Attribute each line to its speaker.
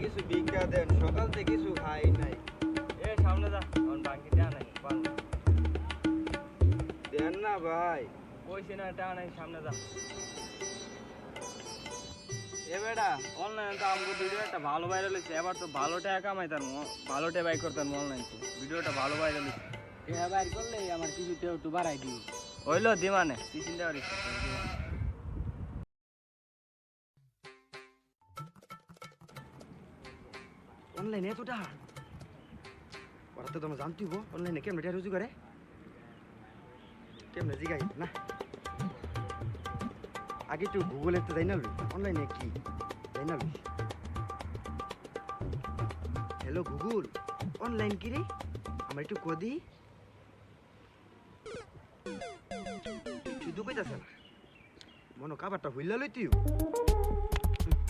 Speaker 1: কিছু ভিক্ষা দেন, সকাল থেকে কিছু খাই নাই।
Speaker 2: এ সামনে যা, আমার বাকি টাকা নাই, পারবো না।
Speaker 1: দেন না ভাই।
Speaker 2: কইছি না টাকা নাই, সামনে যা। এ বেটা, অনলাইনে তো আমাকে ভিডিও একটা ভালো ভাইরাল হয়েছে, এবার তো ভালো টাকা কামাইতাম, ভালো টাকা বাই করতাম অনলাইন থেকে, ভিডিওটা ভালো ভাইরাল হয়েছে।
Speaker 3: টাকা বাইর করলে আমার কিছু টাকা একটু বাড়াই দিও।
Speaker 2: হইলো দিমানে, তুই চিন্তা করিস না, দিমানে।
Speaker 1: অনলাইনে এত টাকা ওরা তো তোমার জানতেই অনলাইনে কেমন টাকা রুজু করে, কেমনে জিগাই না। আগে একটু গুগলে তো যাই না, অনলাইনে কি যাই না। হ্যালো গুগল, অনলাইন কি রে, আমার একটু কদি। শুধু কইতাছে না, মনো কাবারটা হইলা লই তুই।